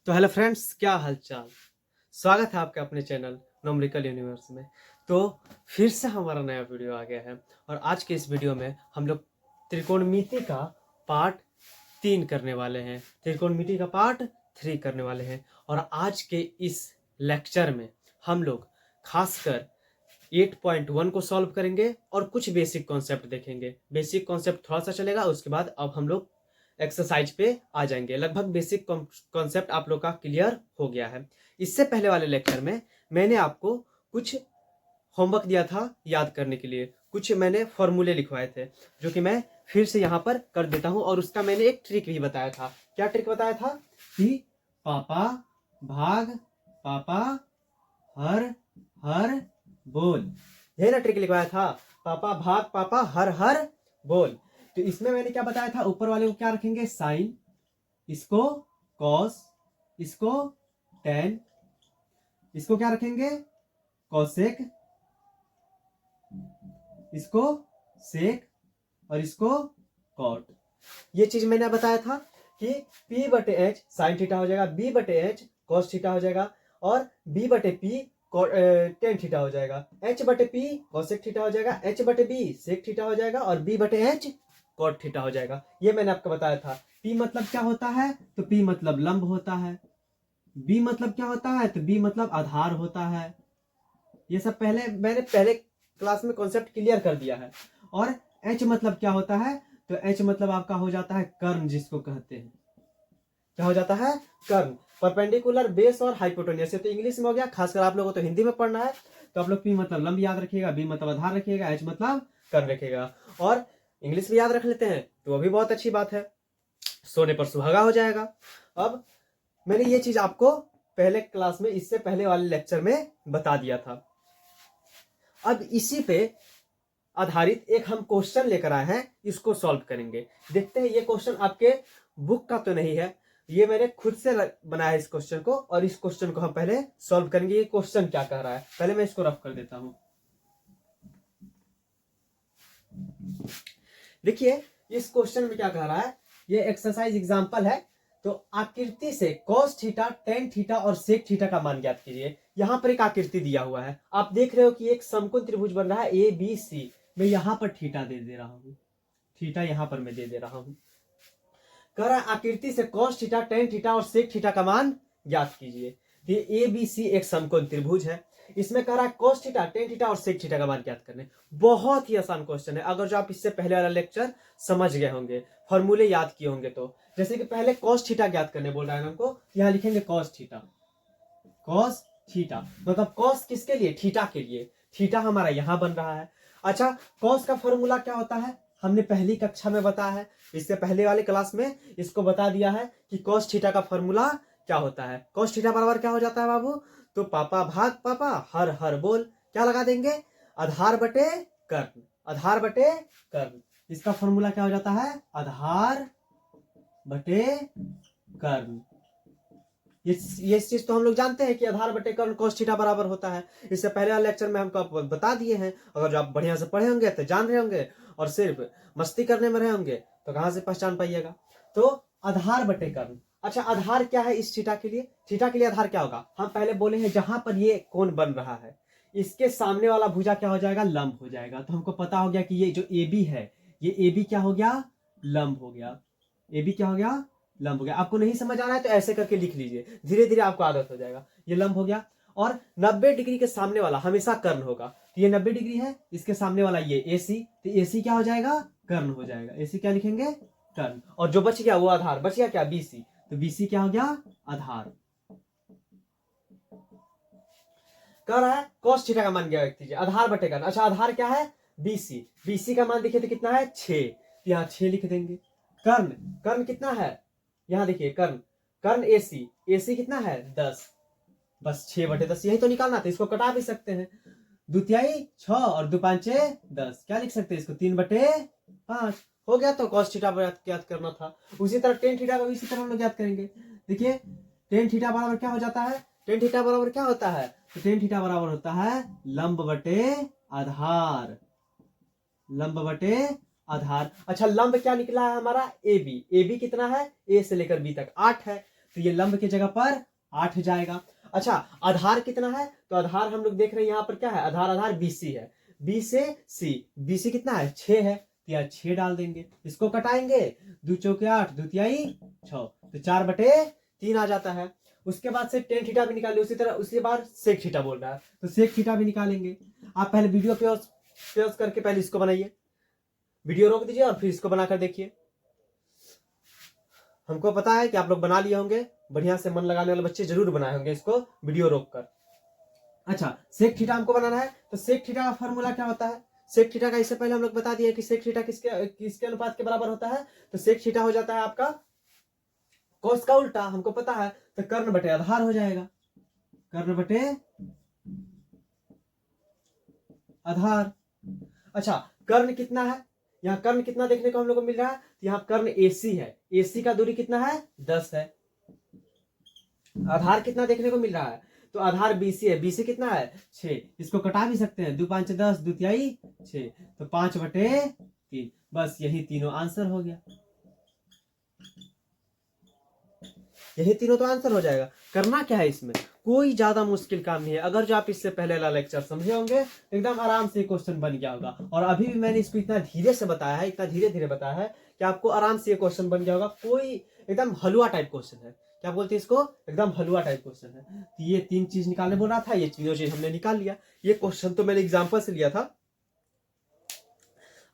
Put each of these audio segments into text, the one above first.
तो hello friends, क्या हालचाल। स्वागत है आपके अपने चैनल न्यूमेरिकल यूनिवर्स में। तो फिर से हमारा नया वीडियो आ गया है और आज के इस वीडियो में हम लोग त्रिकोणमिति का पार्ट 3 करने वाले हैं। त्रिकोणमिति का पार्ट 3 करने वाले हैं और आज के इस लेक्चर में हम लोग खासकर 8.1 को सॉल्व करेंगे और कुछ बेसिक कॉन्सेप्ट देखेंगे। बेसिक कॉन्सेप्ट थोड़ा सा चलेगा, उसके बाद अब हम लोग एक्सरसाइज पे आ जाएंगे। लगभग बेसिक कॉन्सेप्ट आप लोग का क्लियर हो गया है। इससे पहले वाले लेक्चर में मैंने आपको कुछ होमवर्क दिया था याद करने के लिए, कुछ मैंने फॉर्मूले लिखवाए थे जो कि मैं फिर से यहाँ पर कर देता हूँ। और उसका मैंने एक ट्रिक भी बताया था। क्या ट्रिक बताया था कि पापा भाग पापा हर हर बोल, यही ना ट्रिक लिखवाया था, पापा भाग पापा हर हर बोल। तो इसमें मैंने क्या बताया था, ऊपर वाले को क्या रखेंगे साइन, इसको कॉस, इसको टेन, इसको क्या रखेंगे कॉसेक, इसको सेक और इसको कॉट। ये चीज मैंने बताया था कि P बटे एच साइन थीटा हो जाएगा, B बटे एच कॉस थीटा हो जाएगा और B बटे पी टेन थीटा हो जाएगा, H बटे पी कॉसेक थीटा हो जाएगा, H बटे बी सेक थीटा हो जाएगा और B बटे एच कॉट थीटा हो जाएगा। ये मैंने आपको बताया था। P मतलब क्या होता है, तो P मतलब लंब होता है। B मतलब क्या होता है, तो B मतलब आधार होता है। ये सब मैंने पहले क्लास में कॉन्सेप्ट क्लियर कर दिया है। और H मतलब क्या होता है, तो H मतलब आपका हो जाता है कर्ण, जिसको कहते हैं क्या हो जाता है कर्ण, परपेंडिकुलर बेस और हाइपोटेन्यूस। तो इंग्लिश में हो गया, खासकर आप लोगों को तो हिंदी में पढ़ना है। तो आप लोग P मतलब लंब याद रखिएगा, B मतलब आधार रखिएगा, H मतलब कर्ण रखिएगा और इंग्लिश भी याद रख लेते हैं तो वो भी बहुत अच्छी बात है, सोने पर सुहागा हो जाएगा। अब मैंने ये चीज आपको पहले क्लास में, इससे पहले वाले लेक्चर में बता दिया था। अब इसी पे आधारित एक हम क्वेश्चन लेकर आए हैं, इसको सॉल्व करेंगे। देखते हैं, ये क्वेश्चन आपके बुक का तो नहीं है, ये मैंने खुद से बनाया है इस क्वेश्चन को और इस क्वेश्चन को हम पहले सॉल्व करेंगे। ये क्वेश्चन क्या कह रहा है, पहले मैं इसको रफ कर देता हूं। देखिए इस क्वेश्चन में क्या कह रहा है, ये एक्सरसाइज एग्जांपल है। तो आकृति से cos थीटा, tan थीटा और sec थीटा का मान ज्ञात कीजिए। यहां पर एक आकृति दिया हुआ है, आप देख रहे हो कि एक समकोण त्रिभुज बन रहा है ABC। मैं यहां पर थीटा दे रहा हूं, थीटा यहां पर मैं दे रहा हूं। कह रहा है आकृति से cos थीटा, tan थीटा और sec थीटा का मान ज्ञात कीजिए। ये ABC एक समकोण त्रिभुज है। इसमें कह रहा है cos थीटा, tan थीटा और sec थीटा का मान ज्ञात करने। बहुत ही आसान क्वेश्चन है, अगर जो आप इससे पहले वाला लेक्चर समझ गए होंगे, फॉर्मूले याद किए होंगे तो। जैसे कि पहले cos थीटा ज्ञात करने बोल रहा है हमको, यहां लिखेंगे cos थीटा। cos थीटा मतलब cos किसके लिए, थीटा के लिए। थीटा हमारा यहां बन रहा है। अच्छा, cos का फॉर्मूला क्या होता है, हमने पहली कक्षा में बताया है, इससे पहले वाले क्लास में इसको बता दिया है कि cos थीटा का फॉर्मूला क्या होता है। cos थीटा बराबर क्या हो जाता है बाबू, तो पापा भाग पापा हर हर बोल, क्या लगा देंगे आधार बटे कर्ण, आधार बटे कर्ण। इसका फॉर्मूला क्या हो जाता है, आधार बटे कर्ण। ये चीज तो हम लोग जानते हैं कि आधार बटे कर्ण cos थीटा बराबर होता है। इससे पहले वाले लेक्चर में हमको बता दिए हैं। अगर जो आप बढ़िया से पढ़े होंगे तो जान रहे होंगे, और सिर्फ मस्ती करने में रहे होंगे तो कहां से पहचान पाइएगा। तो आधार बटे कर्ण, अच्छा आधार क्या है इस थीटा के लिए, थीटा के लिए आधार क्या होगा, हम पहले बोले हैं जहां पर ये कोण बन रहा है इसके सामने वाला भुजा क्या हो जाएगा, लंब हो जाएगा। तो हमको पता हो गया कि ये जो AB है, ये AB क्या हो गया, लंब हो गया। AB क्या हो गया, लंब हो गया। आपको नहीं समझ आ रहा है तो ऐसे करके लिख लीजिए, धीरे धीरे आपको आदत हो जाएगा। ये लंब हो गया और 90 डिग्री के सामने वाला हमेशा कर्ण होगा। तो ये 90 डिग्री है, इसके सामने वाला ये AC, तो AC क्या हो जाएगा, कर्ण हो जाएगा। AC क्या लिखेंगे, कर्ण। और जो बच गया वो आधार, बच गया क्या, BC, तो BC क्या हो गया, आधार। कह रहा है cos थीटा का मान क्या कीजिए, आधार बटे कर्ण। अच्छा आधार क्या है, BC, BC का मान देखिए तो कितना है 6, तो यहाँ 6 लिख देंगे। कर्ण, कर्ण कितना है, यहां देखिए कर्ण, कर्ण AC, AC कितना है 10, बस 6 बटे 10 यही तो निकालना था। इसको कटा भी सकते हैं, दुतियाई 6 और दो पांचे 10, क्या लिख सकते हैं इसको 3 बटे 5 हो गया। तो cos थीटा ज्ञात करना था। उसी तरह tan थीटा को इसी तरह हम लोग ज्ञात करेंगे। देखिए tan थीटा बराबर क्या हो जाता है, tan थीटा बराबर क्या होता है, तो tan थीटा बराबर होता है लंब बटे आधार, लंब बटे आधार। अच्छा लंब क्या निकला है हमारा, AB, AB कितना है, A से लेकर B तक 8 है। तो ये लंब की जगह पर 8 जाएगा। अच्छा, आधार कितना है? तो आधार हम लोग देख रहे हैं यहाँ पर क्या है, आधार BC है, B से C, BC कितना है 6 है, तो यहाँ 6 डाल देंगे, इसको कटाएंगे, 2 चौके 8, 2 तिहाई 6, तो 4/3 आ जाता है। उसके बाद से टेन थीटा भी निकालिए, उसी तरह उसी बार सेक थीटा बोल रहा है तो सेक थीटा भी निकालेंगे। आप पहले वीडियो पॉज करके पहले इसको बनाइए, वीडियो रोक दीजिए और फिर इसको बनाकर देखिए। हमको पता है कि आप लोग बना लिए होंगे, बढ़िया से मन लगाने वाले बच्चे जरूर बनाए होंगे इसको वीडियो रोक कर। अच्छा, सेक थीटा हमको बनाना है, तो सेक थीटा का फॉर्मूला क्या होता है? सेक थीटा का इससे पहले हम लोग बता दिए कि सेक थीटा किसके अनुपात के बराबर होता है। तो सेक थीटा हो जाता है आपका कॉस का उल्टा, हमको पता है, तो कर्ण बटे आधार हो जाएगा, कर्ण बटे आधार। अच्छा, कर्ण कितना है? यहाँ कर्ण कितना देखने को हम लोग को मिल रहा है, तो यहाँ कर्ण AC है, AC का दूरी कितना है 10 है। आधार कितना देखने को मिल रहा है? तो आधार BC है, BC कितना है 6, इसको कटा भी सकते हैं, 2 5 10, 2 तिहाई 6, तो 5/3, बस यही तीनों आंसर हो गया, यही तीनों तो आंसर हो जाएगा। करना क्या है इसमें, कोई ज्यादा मुश्किल काम नहीं है। अगर जो आप इससे पहले वाला लेक्चर समझे होंगे तो एकदम आराम से क्वेश्चन बन गया होगा, और अभी भी मैंने इसको इतना धीरे से बताया है, इतना धीरे धीरे बताया है कि आपको आराम से ये क्वेश्चन बन गया होगा। कोई एकदम हलवा टाइप क्वेश्चन है, क्या बोलते हैं इसको, एकदम हलवा टाइप क्वेश्चन है। तो ये 3 चीज निकालने बोल रहा था, ये तीनों चीज हमने निकाल लिया। ये क्वेश्चन तो मैंने एग्जाम्पल से लिया था।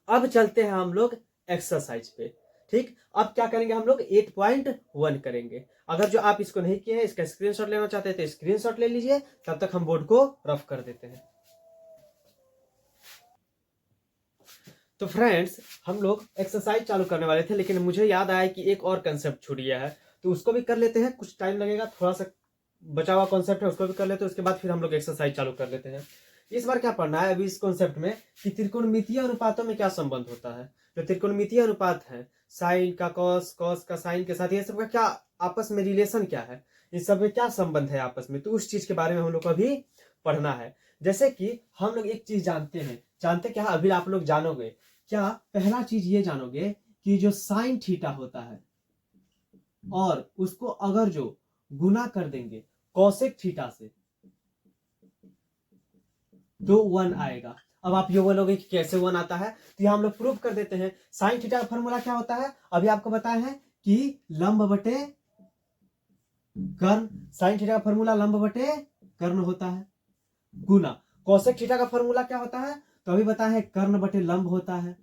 अब चलते हैं हम लोग एक्सरसाइज पे। ठीक, अब क्या करेंगे हम लोग 8.1 करेंगे। अगर जो आप इसको नहीं किए हैं, इसका स्क्रीनशॉट लेना चाहते हैं तो स्क्रीनशॉट ले लीजिए, तब तक हम बोर्ड को रफ कर देते हैं। तो फ्रेंड्स, हम लोग एक्सरसाइज चालू करने वाले थे, लेकिन मुझे याद आया कि एक और कंसेप्ट छूट गया है, तो उसको भी कर लेते हैं। कुछ टाइम लगेगा, थोड़ा सा बचा हुआ कॉन्सेप्ट है, उसको भी कर लेते हैं, उसके बाद फिर हम लोग एक्सरसाइज चालू कर लेते हैं। इस बार क्या पढ़ना है अभी इस कॉन्सेप्ट में कि त्रिकोणमितीय अनुपातों में क्या संबंध होता है। जो त्रिकोणमितीय अनुपात है, साइन का कॉस, कॉस का साइन के साथ, ये सब का क्या आपस में रिलेशन क्या है, इन सब में क्या संबंध है आपस में, तो उस चीज के बारे में हम लोग को अभी पढ़ना है। जैसे कि हम लोग एक चीज जानते क्या है, अभी आप लोग जानोगे क्या, पहला चीज ये जानोगे कि जो साइन थीटा होता है और उसको अगर जो गुना कर देंगे कोसेक थीटा से तो 1 आएगा। अब आप ये बोलोगे कि कैसे 1 आता है, तो यहां हम लोग प्रूव कर देते हैं। साइन थीटा का फॉर्मूला क्या होता है, अभी आपको बताया है कि लंब बटे कर्ण, साइन थीटा का फॉर्मूला लंब बटे कर्ण होता है, गुना कोसेक थीटा का फॉर्मूला क्या होता है, तो अभी बताया है कर्ण बटे लंब होता है।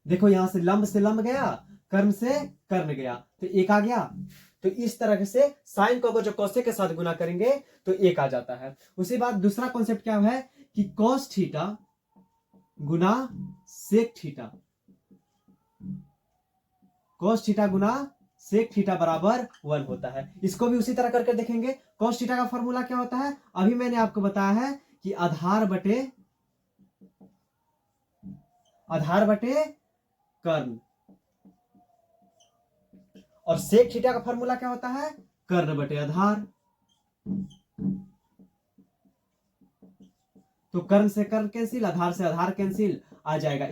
देखो यहां से लंब गया, कर्ण से कर्ण गया, तो 1 आ गया। तो इस तरह से साइन को अगर जो कोसेक के साथ गुना करेंगे तो 1 आ जाता है। उसी बात दूसरा कॉन्सेप्ट क्या है कि कॉस थीटा गुना सेक थीटा, कॉस थीटा गुना सेक थीटा बराबर 1 होता है। इसको भी उसी तरह करके देखेंगे। कॉस थीटा का फॉर्मूला क्या होता है, अभी मैंने आपको बताया है कि आधार बटे कर्ण, और सेक थीटा का फॉर्मूला क्या होता है, कर्ण बटे आधार। तो कर्ण से कर्ण कैंसिल, आधार से आधार कैंसिल, आ जाएगा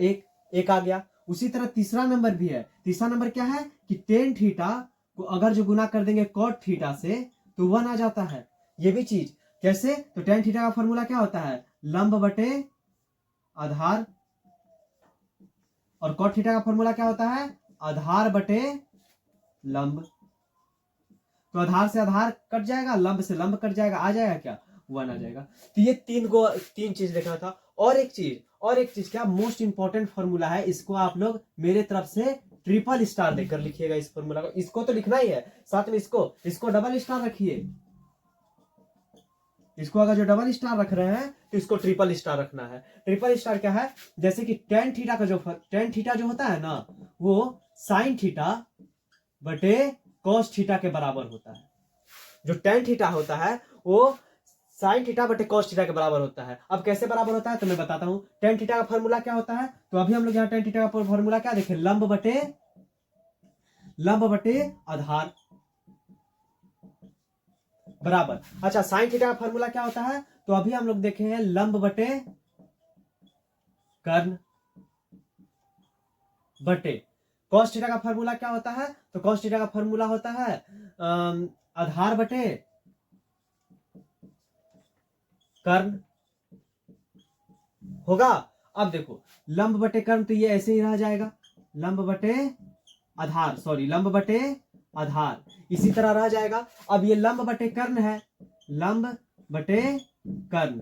1 आ गया। उसी तरह तीसरा नंबर भी है। तीसरा नंबर क्या है कि टेन थीटा को अगर जो गुना कर देंगे कॉट थीटा से तो 1 आ जाता है। ये भी चीज कैसे, तो टेन थीटा का फॉर्मूला क्या होता है, लंब बटे आधार, और कॉट थीटा का फॉर्मूला क्या होता है, आधार बटे लंब। तो आधार से आधार कट जाएगा, लंब से लंब कट जाएगा, आ जाएगा क्या, 1 आ जाएगा। तो ये तीन चीज देखना था। और एक चीज क्या, मोस्ट इंपॉर्टेंट फॉर्मूला है, इसको आप लोग मेरे तरफ से ट्रिपल स्टार देकर लिखिएगा इस फॉर्मूला को। इसको तो लिखना ही है, साथ में इसको डबल स्टार रखिए। इसको अगर जो डबल स्टार रख रहे हैं तो इसको ट्रिपल स्टार रखना है। ट्रिपल स्टार क्या है, जैसे कि टेन थीटा जो होता है ना, वो साइन थीटा बटे कॉस थीटा के बराबर होता है। जो टेन थीटा होता है वो साइन थीटा बटे कॉस थीटा के बराबर होता है। अब कैसे बराबर होता है तो मैं बताता हूं। टेन थीटा का फॉर्मूला क्या होता है, तो अभी हम लोग यहाँ टेन थीटा का फॉर्मूला क्या देखें, लंब बटे आधार बराबर। अच्छा, साइन थीटा का फॉर्मूला क्या होता है, तो अभी हम लोग देखे हैं लंब बटे कर्ण बटे कॉस थीटा का फॉर्मूला क्या होता है? तो कॉस थीटा का फॉर्मूला होता है आधार बटे कर्ण होगा। अब देखो लंब बटे कर्ण तो ये ऐसे ही रह जाएगा, लंब बटे आधार, सॉरी लंब बटे आधार इसी तरह रह जाएगा। अब ये लंब बटे कर्ण है, लंब बटे कर्ण।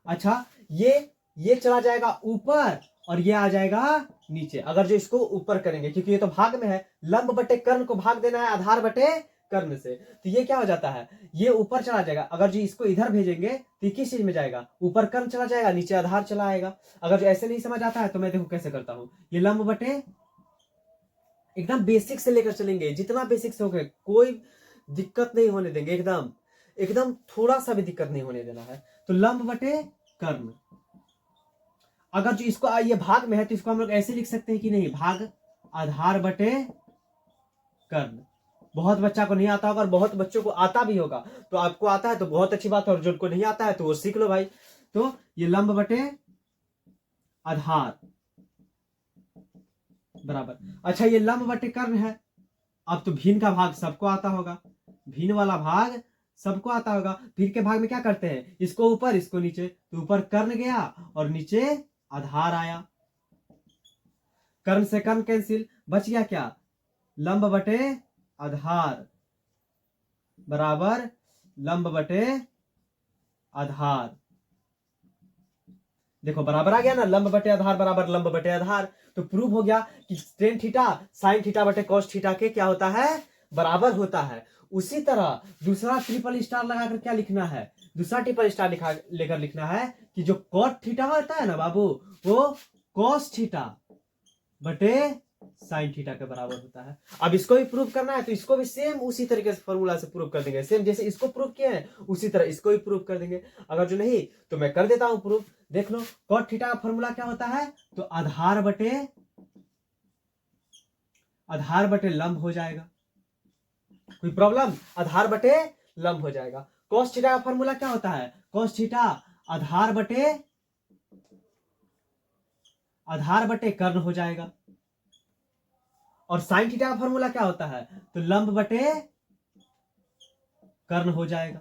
अच्छा ये चला जाएगा ऊपर और ये आ जाएगा नीचे, अगर जो इसको ऊपर करेंगे, क्योंकि ये तो भाग में है, लंब बटे कर्ण को भाग देना है आधार बटे कर्ण से, तो ये क्या हो जाता है, ये ऊपर चला जाएगा। अगर जो इसको इधर भेजेंगे तो ये किस चीज में जाएगा, ऊपर कर्ण चला जाएगा, नीचे आधार चला आएगा। अगर जो ऐसे नहीं समझ आता है तो मैं देखो कैसे करता हूं, ये लंब बटे, एकदम बेसिक से लेकर चलेंगे, जितना बेसिक से हो गए, कोई दिक्कत नहीं होने देंगे, एकदम एकदम थोड़ा सा भी दिक्कत नहीं होने देना है। तो लंब बटे कर्ण, अगर जो इसको ये भाग में है तो इसको हम लोग ऐसे लिख सकते हैं कि नहीं, भाग आधार बटे कर्ण। बहुत बच्चा को नहीं आता होगा और बहुत बच्चों को आता भी होगा, तो आपको आता है तो बहुत अच्छी बात है, और जो नहीं आता है तो वो सीख लो भाई। तो ये लंब बटे आधार बराबर, अच्छा ये लंब बटे कर्ण है। अब तो भिन्न का भाग सबको आता होगा, भिन्न वाला भाग सबको आता होगा। भिन्न के भाग में क्या करते हैं, इसको ऊपर इसको नीचे, तो ऊपर कर्ण गया और नीचे आधार आया, कर्ण से कर्ण कैंसिल, बच गया क्या, लंब बटे आधार बराबर लंब बटे आधार। देखो बराबर आ गया ना, लंब बटे आधार बराबर लंब बटे आधार। तो प्रूव हो गया कि टेन थीटा साइन थीटा बटे कॉस थीटा के क्या होता है, बराबर होता है। उसी तरह दूसरा ट्रिपल स्टार लगाकर क्या लिखना है, दूसरा ट्रिपल स्टार लेकर लिखना है कि जो कॉट थीटा होता है ना बाबू, वो कॉस थीटा बटे साइन थीटा के बराबर होता है। अब इसको भी प्रूव करना है तो इसको भी सेम उसी तरीके से फॉर्मूला से प्रूव कर देंगे, सेम जैसे इसको प्रूव किए हैं उसी तरह इसको भी प्रूव कर देंगे। अगर जो नहीं तो मैं कर देता हूं प्रूव, देख लो कॉट थीटा का फॉर्मूला क्या होता है, तो आधार बटे लंब हो जाएगा, कोई प्रॉब्लम, आधार बटे लंब हो जाएगा। कॉस थीटा का फॉर्मूला क्या होता है, कॉस थीटा आधार बटे कर्ण हो जाएगा। और साइन थीटा का फॉर्मूला क्या होता है, तो लंब बटे कर्ण हो जाएगा।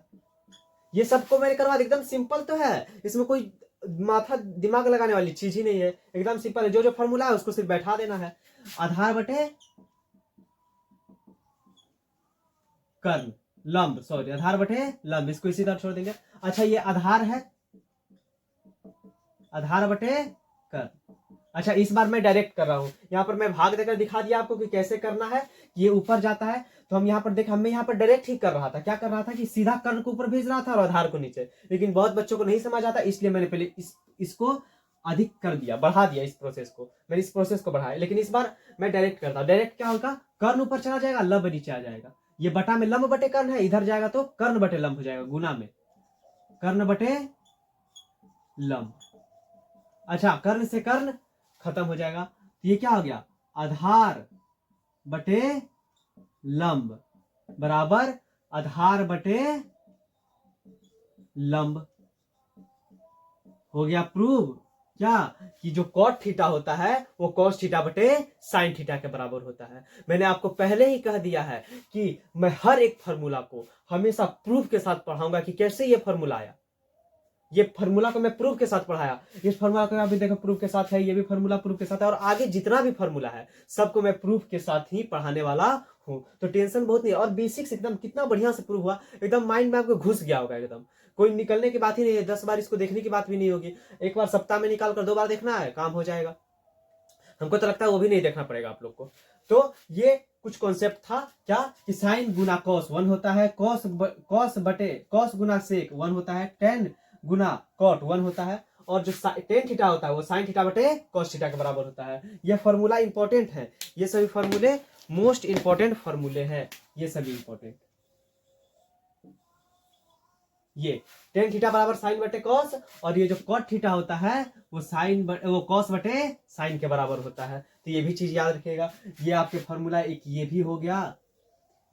ये सबको मैंने करवा दिया, एकदम सिंपल तो है, इसमें कोई माथा दिमाग लगाने वाली चीज ही नहीं है, एकदम सिंपल है। जो जो फॉर्मूला है उसको सिर्फ बैठा देना है, आधार बटे कर्ण, लंब, सॉरी आधार बटे लंब, इसको इसी तरह छोड़ देंगे। अच्छा ये आधार है, आधार बटे कर्ण। अच्छा इस बार मैं डायरेक्ट कर रहा हूं, यहाँ पर मैं भाग देकर दिखा दिया आपको कि कैसे करना है। ये ऊपर जाता है तो हम यहाँ पर देख, हमें यहाँ पर डायरेक्ट ही कर रहा था, क्या कर रहा था कि सीधा कर्ण को ऊपर भेज रहा था और आधार को नीचे, लेकिन बहुत बच्चों को नहीं समझ आता, इसलिए मैंने पहले इसको अधिक कर दिया, बढ़ा दिया, इस प्रोसेस को मैंने इस प्रोसेस को बढ़ाया। लेकिन इस बार मैं डायरेक्ट करता हूं, डायरेक्ट क्या होगा, कर्ण ऊपर चला जाएगा, लंब नीचे आ जाएगा, ये बटा में लंब बटे कर्ण है, इधर जाएगा तो कर्ण बटे लंब हो जाएगा, गुना में कर्ण बटे लंब। अच्छा कर्ण से कर्ण खत्म हो जाएगा, तो ये क्या हो गया, आधार बटे लंब बराबर आधार बटे लंब हो गया प्रूव। क्या कि जो कॉट थीटा होता है वो कॉस थीटा बटे साइन थीटा के बराबर होता है। मैंने आपको पहले ही कह दिया है कि मैं हर एक फॉर्मूला को हमेशा प्रूफ के साथ पढ़ाऊंगा कि कैसे ये फॉर्मूला आया, ये फॉर्मूला को मैं प्रूफ के साथ पढ़ाया, इस फॉर्मूला को अभी देखो प्रूफ के साथ है, ये भी फॉर्मूला प्रूफ के साथ है, और आगे जितना भी फॉर्मूला है सबको मैं प्रूफ के साथ ही पढ़ाने वाला हूं, तो टेंशन बहुत नहीं। और बेसिक्स एकदम कितना बढ़िया से प्रूफ हुआ, एकदम माइंड में आपको घुस गया होगा, एकदम कोई निकलने की बात ही नहीं है, 10 बार इसको देखने की बात भी नहीं होगी, एक बार सप्ताह में निकाल कर 2 बार देखना है, काम हो जाएगा। हमको तो लगता है वो भी नहीं देखना पड़ेगा आप लोग को। तो ये कुछ कॉन्सेप्ट था क्या कि साइन गुना कॉस 1 होता है, कॉस गुना सेक 1 होता है, टेन गुना कॉट 1 होता है, और जो टेन थीटा होता है वो साइन थीटा बटे कॉस थीटा के बराबर होता है। ये फॉर्मूला इंपॉर्टेंट है, ये सभी फॉर्मूले मोस्ट इंपॉर्टेंट फॉर्मूले हैं, ये सभी इंपॉर्टेंट। ये टेन थीटा बराबर साइन बटे कॉस, और ये जो कॉट थीटा होता है वो कॉस बटे साइन के बराबर होता है। तो ये भी चीज याद रखिएगा। ये आपके फॉर्मूला एक ये भी हो गया,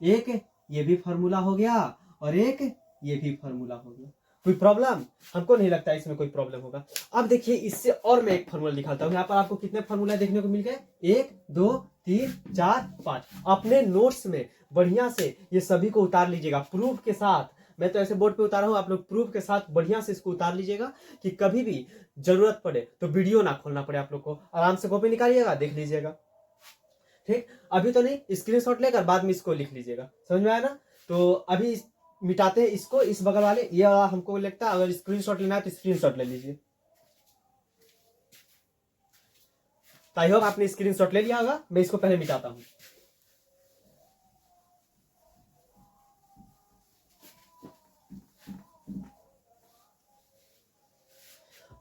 एक ये भी फॉर्मूला हो गया, और एक ये भी फॉर्मूला हो गया। कोई प्रॉब्लम? हमको नहीं लगता इसमें कोई प्रॉब्लम होगा। अब देखिए इससे और मैं एक फॉर्मूला दिखाता हूँ। यहाँ पर आपको कितने फॉर्मूला देखने को मिल गए? 1 2 3 4 5। अपने नोट्स में बढ़िया से ये सभी को उतार लीजिएगा प्रूफ के साथ। मैं तो ऐसे बोर्ड पे उतारा हूँ, आप लोग प्रूफ के साथ बढ़िया से इसको उतार लीजिएगा कि कभी भी जरूरत पड़े तो वीडियो ना खोलना पड़े। आप लोग को आराम से कॉपी निकालिएगा, देख लीजिएगा। ठीक, अभी तो नहीं, स्क्रीनशॉट लेकर बाद में इसको लिख लीजिएगा। समझ में आया ना? तो अभी मिटाते हैं इसको, इस बगल वाले ये वाला हमको लगता है अगर स्क्रीनशॉट लेना है तो स्क्रीनशॉट ले लीजिए। आई होप आपने स्क्रीनशॉट ले लिया होगा। मैं इसको पहले मिटाता हूं।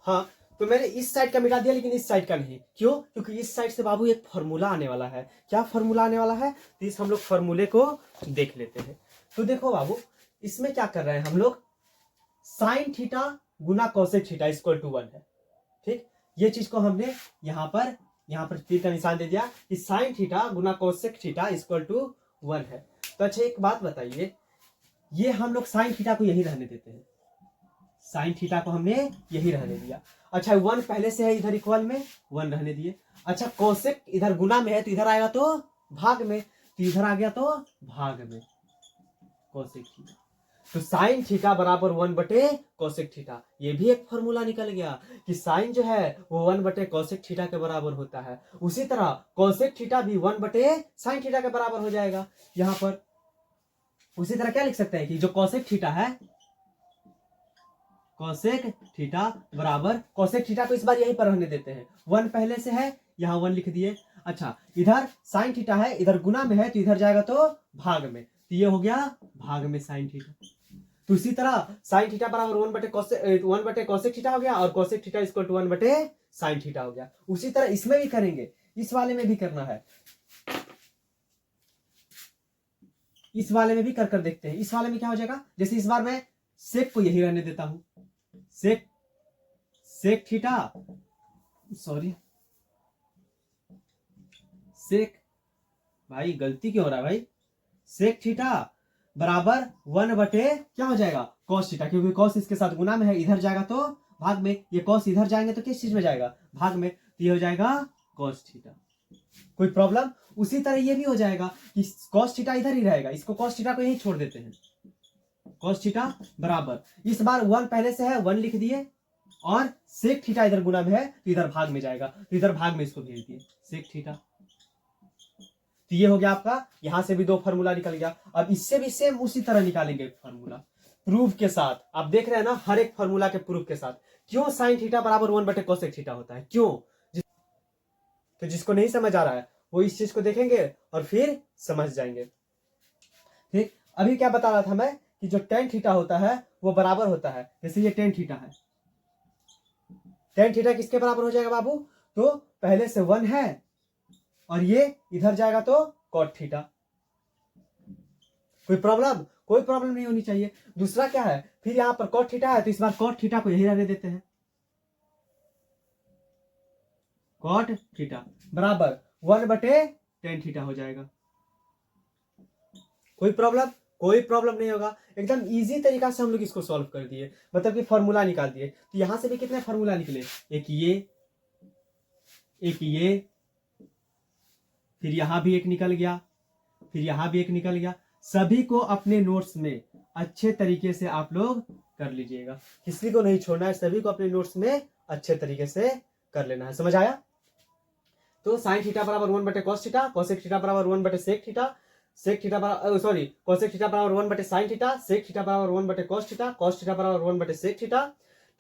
हाँ, तो मैंने इस साइड का मिटा दिया लेकिन इस साइड का नहीं। क्यों? क्योंकि इस साइड से बाबू एक फॉर्मूला आने वाला है। क्या फॉर्मूला आने वाला है? तो इस हम लोग फॉर्मूले को देख लेते हैं। तो देखो बाबू, इसमें क्या कर रहे हैं हम लोग, साइन थीटा गुना कोसेक थीटा इक्वल टू 1 है। ठीक, ये चीज को हमने यहाँ पर तीर का निशान दे दिया कि साइन थीटा गुना कोसेक थीटा इक्वल टू 1 है। तो अच्छा एक बात बताइए, ये हम लोग साइन थीटा को यही रहने देते हैं। साइन थीटा को हमने यही रहने दिया। अच्छा 1 पहले से है इधर इक्वल में, 1 रहने दिए। अच्छा कोसेक इधर गुना में है तो इधर आएगा तो भाग में, तो इधर आ गया तो भाग में कोसेक थीटा। तो साइन थीटा बराबर 1 बटे कोसेक थीटा। ये भी एक फॉर्मूला निकल गया कि साइन जो है वो 1 बटे कोसेक थीटा के बराबर होता है। उसी तरह कोसेक थीटा भी 1 बटे साइन थीटा के बराबर हो जाएगा। यहां पर उसी तरह क्या लिख सकते हैं कि जो कोसेक थीटा है, कोसेक थीटा बराबर, कोसेक थीटा को इस बार यहीं पर रहने देते हैं, 1 पहले से है यहां 1 लिख दिए। अच्छा इधर साइन थीटा है, इधर गुना में है तो इधर जाएगा तो भाग में, तो ये हो गया भाग में साइन थीटा। तो इसी तरह साइन थीटा बराबर 1 बटे कोसेक थीटा हो गया और कोसेक थीटा इक्वल टू 1 बटे साइन थीटा हो गया। उसी तरह इसमें भी करेंगे, इस वाले में भी करना है, इस वाले में भी कर देखते हैं। इस वाले में क्या हो जाएगा, जैसे इस बार मैं सेक को यही रहने देता हूं, सेक थीटा, सॉरी सेक, भाई गलती क्यों हो रहा है भाई, सेक थीटा बराबर 1 बटे क्या हो जाएगा कॉस थीटा, क्योंकि कॉस इसके साथ गुना में है, इधर जाएगा तो भाग में, ये कॉस इधर जाएंगे तो किस चीज में जाएगा, भाग में, तो ये हो जाएगा कॉस थीटा। कोई प्रॉब्लम? उसी तरह ये भी हो जाएगा कि कॉस थीटा इधर ही रहेगा, इसको कॉस थीटा को यही छोड़ देते हैं, कॉस थीटा बराबर, इस बार 1 पहले से है 1 लिख दिए और सेक थीटा इधर गुना में है तो इधर भाग में जाएगा, तो इधर भाग में इसको भेज दिए सेक थीटा। तो ये हो गया आपका, यहां से भी 2 फार्मूला निकल गया। अब इससे भी सेम उसी तरह निकालेंगे फार्मूला प्रूफ के साथ। आप देख रहे हैं ना हर एक फार्मूला के प्रूफ के साथ। क्यों साइन थीटा बराबर 1 बटे कोसेक थीटा होता है, क्यों? तो जिसको नहीं समझ आ रहा है वो इस चीज को देखेंगे और फिर समझ जाएंगे। ठीक, अभी क्या बता रहा था मैं कि जो टेन थीटा होता है वो बराबर होता है, जैसे ये टेन थीटा है, टेन थीटा किसके बराबर हो जाएगा बाबू, तो पहले से 1 है और ये इधर जाएगा तो कॉट थीटा। कोई प्रॉब्लम? कोई प्रॉब्लम नहीं होनी चाहिए। दूसरा क्या है, फिर यहां पर कॉट थीटा है तो इस बार कॉट थीटा को यही रहने देते हैं, कॉट थीटा बराबर 1 बटे टेन थीटा हो जाएगा। कोई प्रॉब्लम? कोई प्रॉब्लम नहीं होगा। एकदम इजी तरीका से हम लोग इसको सॉल्व कर दिए, मतलब कि फॉर्मूला निकाल दिए। तो यहां से भी कितने फॉर्मूला निकले, एक ये, फिर यहां भी एक निकल गया, फिर यहां भी एक निकल गया। सभी को अपने नोट्स में अच्छे तरीके से आप लोग कर लीजिएगा, किसी को नहीं छोड़ना है, सभी को अपने नोट्स में अच्छे तरीके से कर लेना है। समझ आया? तो साइन थीटा बराबर 1 बटे कॉस थीटा, कोसेक थीटा बराबर 1 बटे सेक थीटा, सेक थीटा बराबर सॉरी कोसेक थीटा बराबर 1 बटे साइन थीटा, सेक थीटा बराबर 1 बटे कॉस थीटा, कॉस थीटा बराबर 1 बटे सेक थीटा,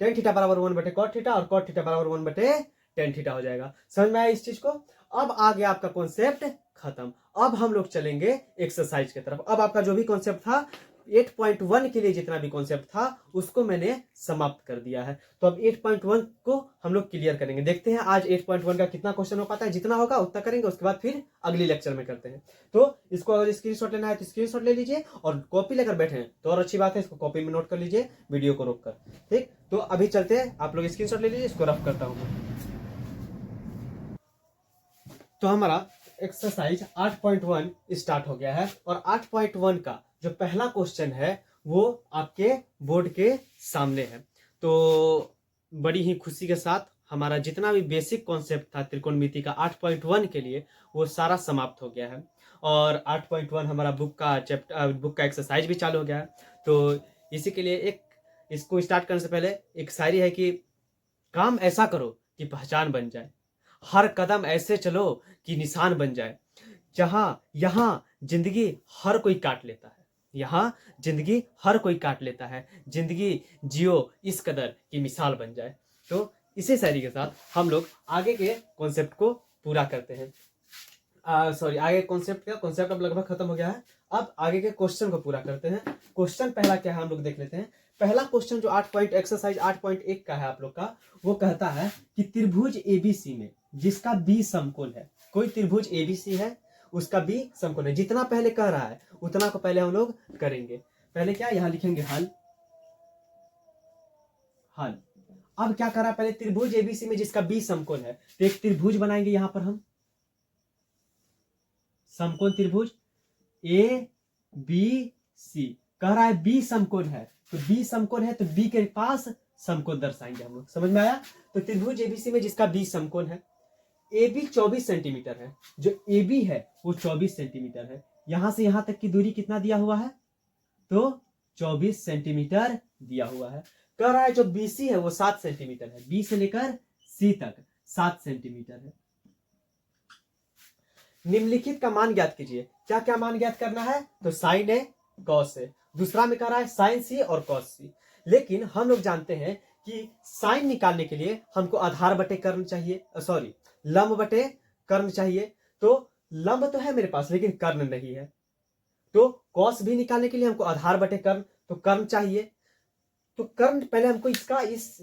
टेन थीटा बराबर 1 बटे कॉट थीटा और कॉट थीटा बराबर 1 बटे टेन थीटा हो जाएगा। समझ में आया इस चीज को? अब आ गया आपका कॉन्सेप्ट खत्म। अब हम लोग चलेंगे एक्सरसाइज की तरफ। अब आपका जो भी कॉन्सेप्ट था 8.1 के लिए जितना भी कॉन्सेप्ट था उसको मैंने समाप्त कर दिया है। तो अब 8.1 को हम लोग क्लियर करेंगे। देखते हैं आज 8.1 का कितना क्वेश्चन हो पाता है, जितना होगा उतना करेंगे, उसके बाद फिर अगले लेक्चर में करते हैं। तो इसको अगर स्क्रीनशॉट लेना है तो स्क्रीनशॉट ले लीजिए, और कॉपी लेकर बैठे हैं तो और अच्छी बात है, इसको कॉपी में नोट कर लीजिए वीडियो को रोक कर। ठीक, तो अभी चलते हैं, आप लोग स्क्रीनशॉट ले लीजिए, इसको रफ करता हूं मैं। तो हमारा एक्सरसाइज 8.1 स्टार्ट हो गया है, और 8.1 का जो पहला क्वेश्चन है वो आपके बोर्ड के सामने है। तो बड़ी ही खुशी के साथ हमारा जितना भी बेसिक कॉन्सेप्ट था त्रिकोणमिति का 8.1 के लिए वो सारा समाप्त हो गया है। और 8.1 हमारा बुक का एक्सरसाइज भी चालू हो गया है। तो इसी के लिए एक इसको स्टार्ट करने से पहले एक शायरी है कि काम ऐसा करो कि पहचान बन जाए, हर कदम ऐसे चलो कि निशान बन जाए, जहां यहाँ जिंदगी हर कोई काट लेता है, यहाँ जिंदगी हर कोई काट लेता है, जिंदगी जियो इस कदर की मिसाल बन जाए। तो इसी शायरी के साथ हम लोग आगे के कॉन्सेप्ट को पूरा करते हैं। आगे कॉन्सेप्ट अब लगभग खत्म हो गया है। अब आगे के क्वेश्चन को पूरा करते हैं। क्वेश्चन पहला क्या है हम लोग देख लेते हैं। पहला क्वेश्चन जो एक्सरसाइज 8.1 का है आप लोग का, वो कहता है कि त्रिभुज एबीसी में जिसका बी समकोण है, कोई त्रिभुज एबीसी है उसका बी समकोण है। जितना पहले कह रहा है उतना को पहले हम लोग करेंगे। पहले क्या यहां लिखेंगे हल। अब क्या कर रहा है, पहले त्रिभुज एबीसी में जिसका बी समकोण है, तो एक त्रिभुज बनाएंगे यहां पर हम, समकोण त्रिभुज ए बी सी। कह रहा है बी समकोण है, तो बी समकोण है तो बी के पास समकोण दर्शाएंगे हम लोग। समझ में आया? तो त्रिभुज एबीसी में जिसका बी समकोण है, ए बी 24 सेंटीमीटर है, जो ए बी है वो 24 सेंटीमीटर है। यहां से यहां तक की दूरी कितना दिया हुआ है, तो 24 सेंटीमीटर दिया हुआ है। कह रहा है जो बीसी है वो 7 सेंटीमीटर है, बी से लेकर सी तक 7 सेंटीमीटर है। निम्नलिखित का मान ज्ञात कीजिए। क्या क्या मान ज्ञात करना है, तो साइन ए कॉस ए। दूसरा में कह रहा है साइन सी और कॉस सी। लेकिन हम लोग जानते हैं कि साइन निकालने के लिए हमको आधार बटे कर्ण चाहिए, लंब बटे कर्ण चाहिए। तो लंब तो है मेरे पास लेकिन कर्ण नहीं है। तो कॉस भी निकालने के लिए हमको आधार बटे कर्ण, तो कर्ण चाहिए। तो कर्ण पहले हमको इसका, इस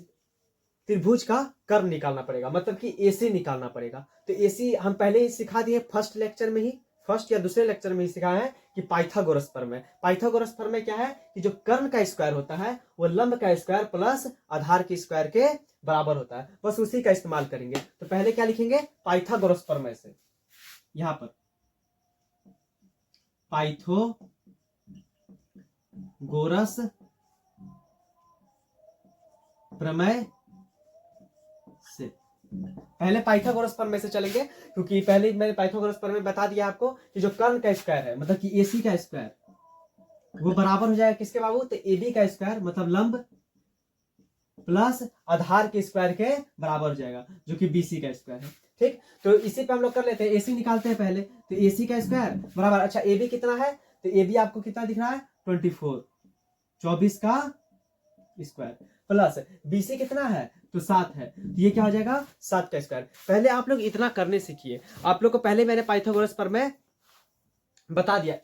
त्रिभुज का कर्ण निकालना पड़ेगा, मतलब कि एसी निकालना पड़ेगा। तो एसी हम पहले ही सिखा दिए फर्स्ट लेक्चर में ही, फर्स्ट या दूसरे लेक्चर में ही सिखाया है कि पाइथागोरस प्रमेय। पाइथागोरस प्रमेय क्या है कि जो कर्ण का स्क्वायर होता है वो लंब का स्क्वायर प्लस आधार के स्क्वायर के बराबर होता है। बस उसी का इस्तेमाल करेंगे। तो पहले क्या लिखेंगे, पाइथागोरस प्रमेय से, यहां पर पाइथागोरस प्रमेय से, पहले पाइथागोरस प्रमेय से चलेंगे, क्योंकि पहले मैंने पाइथागोरस प्रमेय बता दिया आपको कि जो कर्ण का स्क्वायर है, मतलब कि एसी का स्क्वायर वो बराबर हो जाएगा किसके बाबू, तो एबी का स्क्वायर मतलब लंब प्लस आधार के स्क्वायर के बराबर हो जाएगा, जो कि बीसी का स्क्वायर है। ठीक, तो इसी पे हम लोग कर लेते हैं, एसी निकालते हैं पहले। तो एसी का स्क्वायर बराबर, अच्छा एबी कितना है, तो एबी आपको कितना दिख रहा है, 24 का स्क्वायर प्लस बीसी कितना है, तो 7 है। तो ये क्या हो जाएगा, 7 का स्क्वायर। पहले आप लोग इतना करने सीखिए। आप लोग को पहले मैंने पाइथागोरस प्रमेय बता दिया।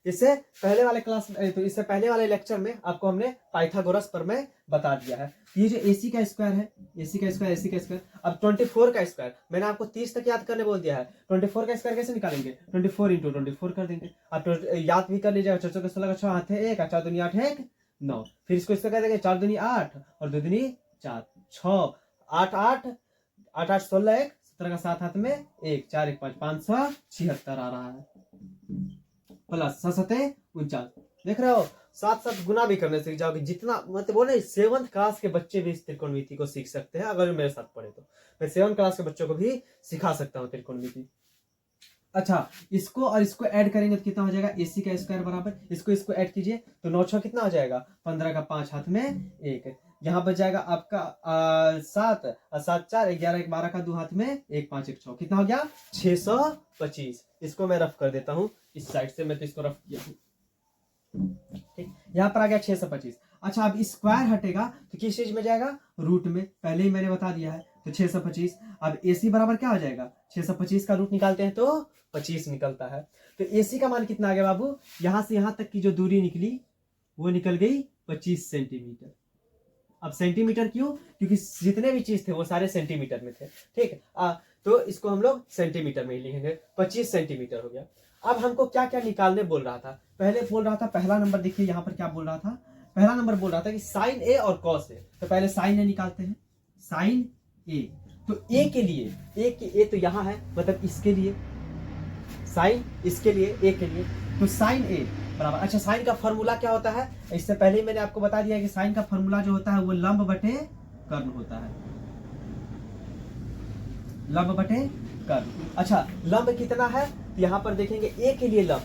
इससे पहले वाले क्लास, तो इससे पहले वाले लेक्चर में आपको हमने पाइथागोरस प्रमेय बता दिया है। ये जो एसी का स्क्वायर है, एसी का स्क्वायर, अब 24 का स्क्वायर मैंने आपको 30 तक याद करने बोल दिया है। 24 का स्क्वायर कैसे निकालेंगे, 24 × 24 कर देंगे। आप याद भी कर लीजिएगा, 4 के 16 का 6 हाथ है 1, 4 दूनी 8 है 9। फिर इसको कर देंगे 4 दूनी 8 और 2 दूनी 4, 6 8 8 8 8 16 1 17 का 7 हाथ में 1 4 1 5 576 आ रहा है प्लस 7 49। देख रहे हो, साथ साथ गुना भी करने सीख जाओगे। जितना मतलब बोले 7th क्लास के बच्चे भी इस त्रिकोणमिति को सीख सकते हैं। अगर मेरे साथ पढ़े तो मैं 7th क्लास के बच्चों को भी सिखा सकता हूँ त्रिकोणमिति। अच्छा, इसको और इसको ऐड करेंगे तो कितना हो जाएगा, एसी का स्क्वायर बराबर, इसको ऐड कीजिए तो 9 6 कितना हो जाएगा, 15 का 5 हाथ में 1। यहाँ बच जाएगा आपका 7 और 7 4 11 1 12 का 2 हाथ में 1 5 1 6, कितना हो गया 625। इसको मैं रफ कर देता हूँ इस साइड से, मैं तो इसको रफ किया हूँ। ठीक, यहाँ पर आ गया 625। अच्छा, अब स्क्वायर हटेगा तो किस चीज में जाएगा, रूट में। पहले ही मैंने बता दिया है, तो 625। अब एसी बराबर क्या हो जाएगा, 625 का रूट निकालते हैं तो 25 निकलता है। तो एसी का मान कितना आ गया बाबू, यहां से यहां तक की जो दूरी निकली वो निकल गई 25 सेंटीमीटर। अब सेंटीमीटर क्यों, क्योंकि जितने भी चीज थे वो सारे सेंटीमीटर में थे। ठीक, तो इसको हम लोग सेंटीमीटर में ही लिखेंगे। 25 सेंटीमीटर हो गया। अब हमको क्या क्या निकालने बोल रहा था, पहले बोल रहा था पहला नंबर, देखिए यहाँ पर क्या बोल रहा था, पहला नंबर बोल रहा था कि साइन ए और कॉस ए। तो पहले साइन ए निकालते हैं, साइन ए। तो ए के लिए, ए तो यहाँ है, मतलब इसके लिए साइन, इसके लिए ए के लिए, तो साइन ए बराबर। अच्छा, साइन का फॉर्मूला क्या होता है? इससे पहले ही मैंने आपको बता दिया कि साइन का फॉर्मूला जो होता है वो लंब बटे कर्ण होता है, लंब बटे कर्ण। अच्छा, लंब कितना है? यहाँ पर देखेंगे ए के लिए लंब,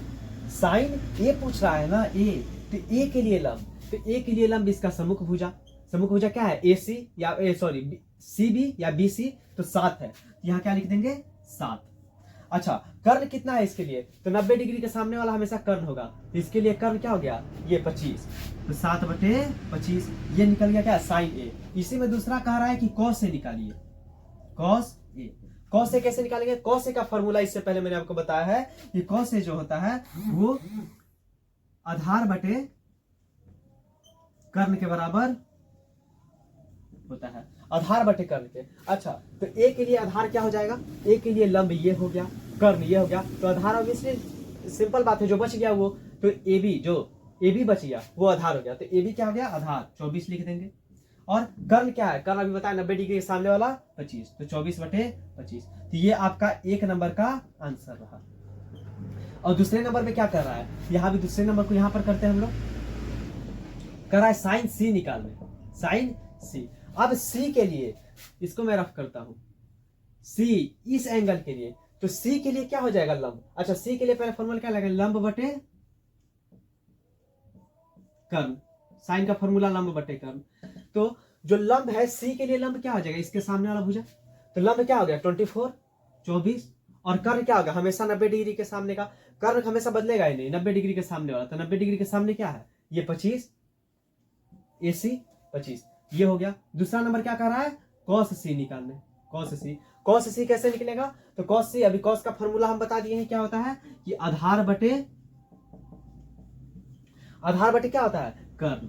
साइन ए पूछ रहा है ना, ए, तो ए के लिए लंब, तो ए के लिए लंब इसका सम्मुख भुजा, सम्मुख भुजा क्या है? ए सी या सॉरी सी बी या बी सी, तो 7 है, यहाँ क्या लिख देंगे? 7। अच्छा, कर्ण कितना है इसके लिए? तो 90 डिग्री के सामने वाला हमेशा कर्ण होगा, तो इसके लिए कर्ण क्या हो गया? ये 25, तो 7 बटे 25, ये निकल गया क्या? साइन ए। इसी में दूसरा कह रहा है कि कॉस से निकालिए, कॉस ए। कॉस से कैसे निकालेंगे? कॉस ए का फॉर्मूला इससे पहले मैंने आपको बताया है कि कॉस ए जो होता है वो आधार बटे कर्ण के बराबर होता है, आधार बटे कर्ण के। अच्छा, तो ए के लिए आधार क्या हो जाएगा? ए के लिए लंब ये हो गया, कर्ण ये हो गया, तो आधार ऑब्वियसली सिंपल बात है, जो बच गया वो, तो ए बी, जो ए बी बच गया वो आधार हो गया, तो ए बी क्या हो गया? आधार, 24 लिख देंगे। और कर्ण क्या है? कर्ण अभी बताया 90 डिग्री के सामने वाला 25, तो 24 बटे 25, तो ये आपका 1 नंबर का आंसर रहा। और दूसरे नंबर पे क्या कर रहा है? यहाँ भी दूसरे नंबर को यहाँ पर करते हैं हम लोग, कर रहा है साइन सी निकालने, साइन सी। अब सी के लिए इसको मैं रफ करता हूं, सी इस एंगल के लिए, तो सी के लिए क्या हो जाएगा? लंब। अच्छा, सी के लिए पहले फॉर्मूला क्या लगेगा? लंब बटे कर्ण, साइन का फॉर्मूला लंब बटे कर्ण। तो जो लंब है सी के लिए, लंब क्या हो जाएगा? इसके सामने वाला भुजा, तो लंब क्या हो गया? 24, 24, और कर्ण क्या होगा? हमेशा 90 डिग्री के सामने का, कर्ण हमेशा बदलेगा ही नहीं, 90 डिग्री के सामने वाला, तो 90 डिग्री के सामने क्या है? ये 25, AC 25, ये हो गया। दूसरा नंबर क्या कर रहा है? कॉस सी निकालने, कॉस सी। कॉस सी कैसे निकलेगा? तो कॉस सी, अभी कॉस का फॉर्मूला हम बता दिए हैं क्या होता है, कि आधार बटे, आधार बटे क्या होता है? कर्ण।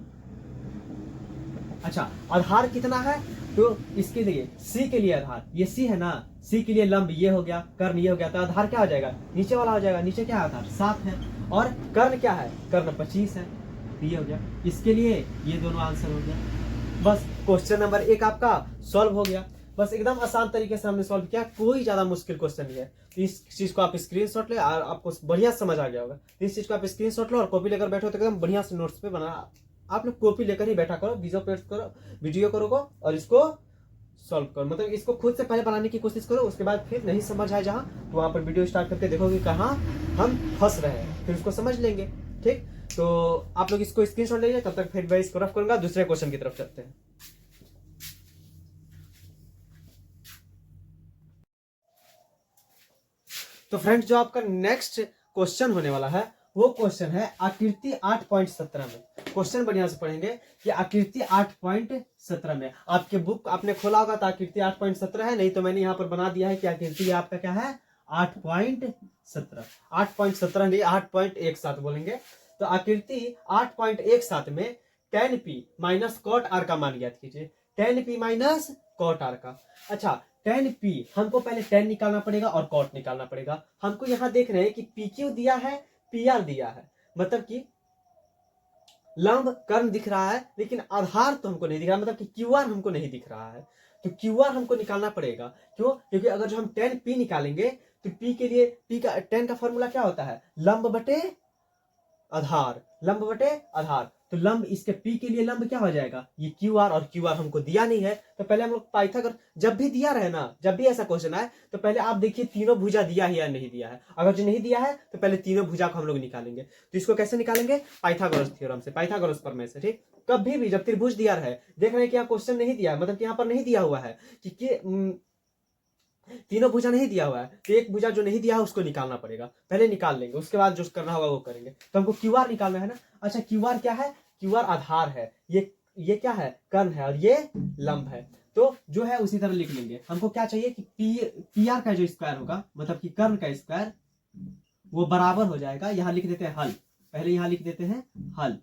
अच्छा, आधार कितना है? तो इसके लिए सी के लिए आधार, ये सी है ना, सी के लिए लंब ये हो गया, कर्ण ये हो गया, तो आधार क्या हो जाएगा? नीचे वाला हो जाएगा, नीचे क्या है? आधार 7 है, और कर्ण क्या है? कर्ण 25 है, ये हो गया। इसके लिए ये दोनों आंसर हो गया। बस क्वेश्चन नंबर 1 आपका सॉल्व हो गया। बस एकदम आसान तरीके से हमने सॉल्व किया, कोई ज्यादा मुश्किल क्वेश्चन नहीं है। इस चीज को आप स्क्रीनशॉट ले, और आपको बढ़िया समझ आ गया होगा। इस चीज को आप स्क्रीनशॉट लो और कॉपी लेकर बैठो, तो एकदम बढ़िया से नोट्स पे बना, आप लोग कॉपी लेकर ही बैठा करो, वीडियो करो और इसको सॉल्व करो, मतलब इसको खुद से पहले बनाने की कोशिश करो। उसके बाद फिर नहीं समझ आए जहां, तो वहां पर वीडियो स्टार्ट करके देखोगे कहाँ हम फंस रहे हैं, फिर उसको समझ लेंगे। ठीक, तो आप लोग इसको स्क्रीनशॉट ले लीजिए, तब तक फिर मैं इसको रफ करूंगा। दूसरे क्वेश्चन की तरफ चलते हैं। तो फ्रेंड्स, जो आपका नेक्स्ट क्वेश्चन होने वाला है वो क्वेश्चन है आकृति 8.17 में। क्वेश्चन बढ़िया से पढ़ेंगे कि आकृति 8.17 में, आपके बुक आपने खोला होगा तो आकृति 8.17 है, नहीं तो मैंने यहाँ पर बना दिया है कि आकृति आपका क्या है? 8.17, 8.17 नहीं 8.17 बोलेंगे। तो आकृति 8.17 में tan p minus cot r का मान ज्ञात कीजिए, tan p minus cot r का। अच्छा, tan p हमको पहले tan निकालना पड़ेगा और cot निकालना पड़ेगा। हमको यहाँ देख रहे हैं कि pq दिया है, pr दिया है, मतलब कि लंब कर्ण दिख रहा है, लेकिन आधार तो हमको नहीं दिख रहा, मतलब कि QR हमको नहीं दिख रहा है। तो QR हमको निकालना पड़ेगा। क्यों? क्योंकि अगर जो हम tan p निकालेंगे तो p के लिए, p का tan का फॉर्मूला क्या होता है? लंब बटे आधार, लंब बटे आधार। तो लंब, इसके p के लिए लंब क्या हो जाएगा? ये QR, और QR हमको दिया नहीं है, तो पहले हम लोग पाइथागोरस, जब भी दिया रहे ना, जब भी ऐसा क्वेश्चन आए तो पहले आप देखिए तीनों भुजा दिया है या नहीं दिया है। अगर जो नहीं दिया है तो पहले तीनों भुजा को हम लोग निकालेंगे। तो इसको कैसे निकालेंगे? पाइथागोरस थ्योरम से, पाइथागोरस प्रमेय से। ठीक, कभी भी जब त्रिभुज दिया रहे, देख रहे हैं कि यहाँ क्वेश्चन नहीं दिया है, मतलब कि यहाँ पर नहीं दिया हुआ है कि तीनों भुजा नहीं दिया हुआ है, तो एक भुजा जो नहीं दिया है उसको निकालना पड़ेगा, पहले निकाल लेंगे, उसके बाद जो करना होगा वो करेंगे। तो हमको QR निकालना है ना। अच्छा, QR क्या है? QR आधार है, ये क्या है? कर्ण है, और ये लंब है। तो जो है उसी तरह लिख लेंगे। हमको क्या चाहिए कि PR का जो स्क्वायर होगा, मतलब कि कर्ण का स्क्वायर, वो बराबर हो जाएगा, यहां लिख देते हैं हल, पहले यहां लिख देते हैं हल।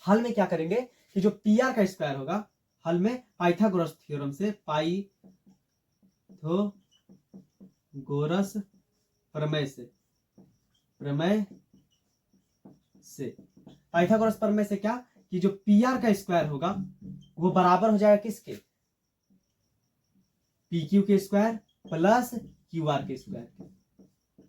हल में क्या करेंगे कि जो PR का स्क्वायर होगा, हल में पाइथागोरस थ्योरम से, पाइथागोरस प्रमेय से, पाइथागोरस प्रमेय से क्या कि जो PR का स्क्वायर होगा वो बराबर हो जाएगा किसके? PQ के स्क्वायर प्लस QR के स्क्वायर।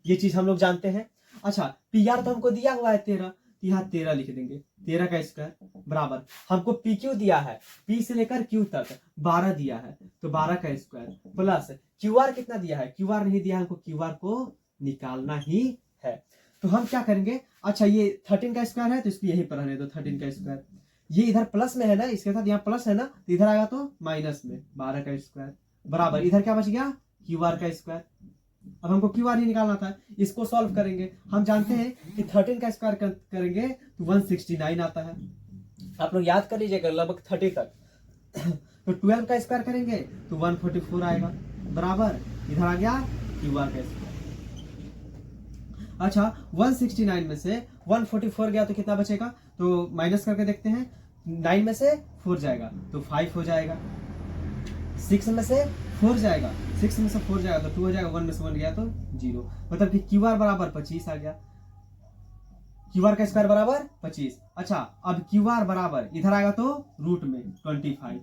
ये चीज हम लोग जानते हैं। अच्छा पी आर तो हमको दिया हुआ है 13, तो यहाँ 13 लिख देंगे, 13 का स्क्वायर बराबर हमको पी क्यू दिया है, पी से लेकर क्यू तक 12 दिया है, तो 12 का स्क्वायर प्लस क्यू आर कितना दिया है, क्यू आर नहीं दिया हमको, क्यू आर को निकालना ही है। तो हम क्या करेंगे, अच्छा ये 13 का स्क्वायर है तो इसको यहीं पर रहने दो, 13 का स्क्वायर, ये इधर प्लस में है ना, इसके साथ यहाँ प्लस है ना, तो इधर आएगा तो माइनस में 12 का स्क्वायर बराबर इधर क्या बच गया, क्यू आर का स्क्वायर। अब हमको क्यू आर ही निकालना था, इसको सॉल्व करेंगे, हम जानते हैं कि 13 का स्क्वायर करेंगे तो 169 आता है, आप लोग याद कर लीजिएगा लगभग 30 तक। तो 12 का स्क्वायर करेंगे तो 144 आएगा बराबर इधर आ गया क्यू आर का स्क्वायर। अच्छा 169 में से 144 गया तो कितना बचेगा, तो माइनस करके देखते हैं, 9 में से 4 जाएगा तो 5 हो जाएगा, 6 में से 4 जाएगा, 6 में से 4 जाएगा तो 2 हो जाएगा, 1 में से 1 गया तो 0, मतलब कि क्यू आर बराबर 25 आ गया, क्यू आर का स्क्वायर बराबर 25। अच्छा अब क्यू आर बराबर इधर आएगा तो रूट में 25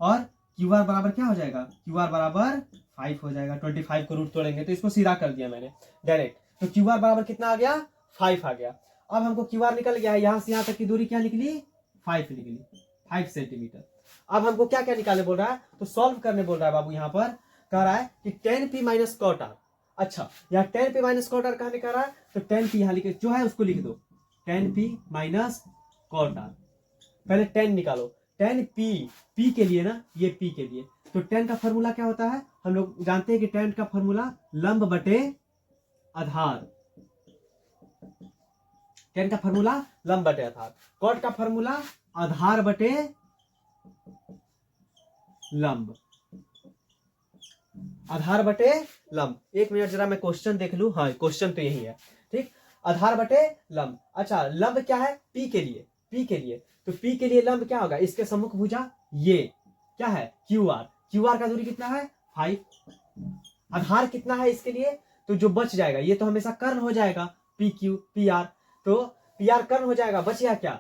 और क्यू आर बराबर क्या हो जाएगा, क्यू आर बराबर 5 हो जाएगा, 25 को रूट तोड़ेंगे तो इसको सीधा कर दिया मैंने डायरेक्ट, तो क्यू आर बराबर कितना आ गया, 5 आ गया। अब हमको क्यू आर निकल गया है, यहां से यहां तक की दूरी क्या निकली, 5 निकली, 5 सेंटीमीटर। अब हमको क्या क्या निकालने बोल रहा है, तो सॉल्व करने बोल रहा है बाबू, यहाँ पर कह रहा है कि 10p माइनस कॉट आर। अच्छा यहाँ 10p माइनस कॉट आर कहने कह रहा है, तो 10p यहाँ लिखे जो है उसको लिख दो, 10p माइनस कॉट आर, पहले 10 निकालो, 10p p के लिए ना, ये p के लिए, तो 10 का फॉर्मूला क्या होता है, हम लोग जानते हैं कि 10 का फॉर्मूला लंब बटे आधार, 10 का फॉर्मूला लंब बटे आधार, कॉट का फॉर्मूला आधार बटे लंब, आधार बटे लंब। एक मिनट जरा मैं क्वेश्चन देख लूं, हाँ क्वेश्चन तो यही है, ठीक, आधार बटे लंब। अच्छा लंब क्या है, p के लिए, p के लिए, तो p के लिए लंब क्या होगा, इसके सम्मुख भुजा ये क्या है, क्यू आर, क्यू आर का दूरी कितना है 5, आधार कितना है इसके लिए, तो जो बच जाएगा ये तो हमेशा कर्ण हो जाएगा, पी क्यू पी आर, तो पी आर कर्ण हो जाएगा, बचेगा क्या,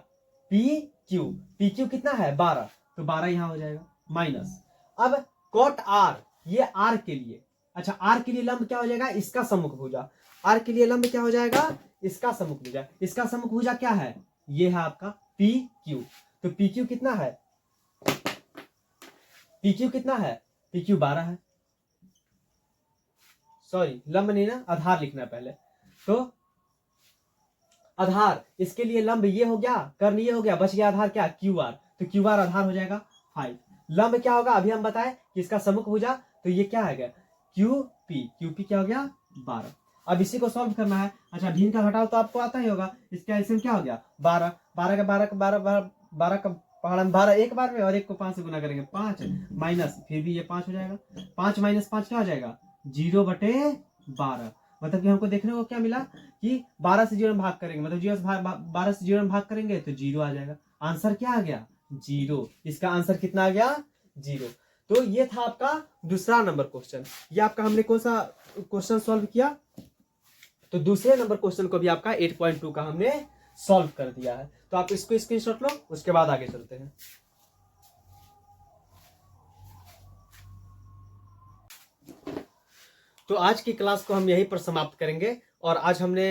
पी क्यू कितना है 12, तो 12 यहां हो जाएगा माइनस। अब कॉट आर, ये आर के लिए, अच्छा आर के लिए लंब क्या हो जाएगा, इसका सम्मुख भुजा, आर के लिए लंब क्या हो जाएगा, इसका सम्मुख भुजा, इसका सम्मुख भुजा क्या है, ये है आपका पी क्यू, तो पी क्यू कितना है, पी क्यू कितना है, पी क्यू 12 है, सॉरी लंब नहीं ना, आधार लिखना है पहले, तो आधार इसके लिए लंब ये हो गया, कर्ण ये हो गया, बच गया आधार क्या, क्यू आर, तो क्यू आर आधार हो जाएगा 5, लंब क्या होगा अभी हम बताएं कि इसका सम्मुख भुजा, तो ये क्या है क्यू पी क्या हो गया 12। अब इसी को सॉल्व करना है। अच्छा भिन्न का घटाव तो आपको आता ही होगा, इसका एलसीएम क्या हो गया 12, 12 का 12 का पहाड़ा में 12 एक बार में, और एक को 5 से गुना करेंगे 5 माइनस, फिर भी ये 5 हो जाएगा, 5 माइनस 5 क्या हो जाएगा 0/12, मतलब कि हमको देखने को क्या मिला कि 12 से 0 में भाग करेंगे, मतलब 12 से 0 में भाग करेंगे तो 0 आ जाएगा, आंसर क्या आ गया 0, इसका आंसर कितना आ गया 0। तो ये था आपका दूसरा नंबर क्वेश्चन, ये आपका हमने कौन सा क्वेश्चन सॉल्व किया, तो दूसरे नंबर क्वेश्चन को भी आपका 8.2 का हमने सॉल्व कर दिया है, तो आप इसको स्क्रीनशॉट लो, उसके बाद आगे चलते हैं। तो आज की क्लास को हम यहीं पर समाप्त करेंगे, और आज हमने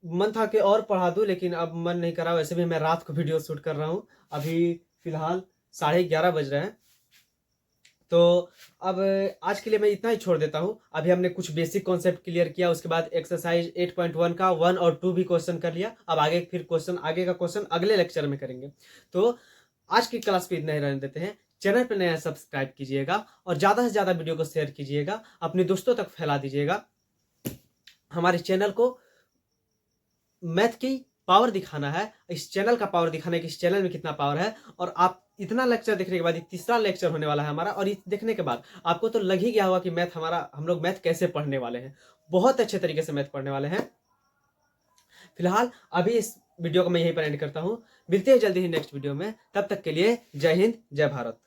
मन था कि और पढ़ा दूं, लेकिन अब मन नहीं करा, वैसे भी मैं रात को वीडियो शूट कर रहा हूं, अभी फिलहाल 11:30 बज रहे हैं, तो अब आज के लिए मैं इतना ही छोड़ देता हूं। अभी हमने कुछ बेसिक कॉन्सेप्ट क्लियर किया, उसके बाद एक्सरसाइज 8.1 का 1 और 2 भी क्वेश्चन कर लिया, अब आगे फिर क्वेश्चन, आगे का क्वेश्चन अगले लेक्चर में करेंगे। तो आज की क्लास को इतना ही रहने देते हैं, चैनल पर नया सब्सक्राइब कीजिएगा और ज़्यादा से ज़्यादा वीडियो को शेयर कीजिएगा, अपने दोस्तों तक फैला दीजिएगा। हमारे चैनल को मैथ की पावर दिखाना है, इस चैनल का पावर दिखाना है कि इस चैनल में कितना पावर है, और आप इतना लेक्चर देखने के बाद, ये तीसरा लेक्चर होने वाला है हमारा, और ये देखने के बाद आपको तो लग ही गया होगा कि मैथ हमारा, हम लोग मैथ कैसे पढ़ने वाले हैं, बहुत अच्छे तरीके से मैथ पढ़ने वाले हैं। फिलहाल अभी इस वीडियो को मैं यहीं पर एंड करता हूं, मिलते हैं जल्दी ही नेक्स्ट वीडियो में, तब तक के लिए जय हिंद जय भारत।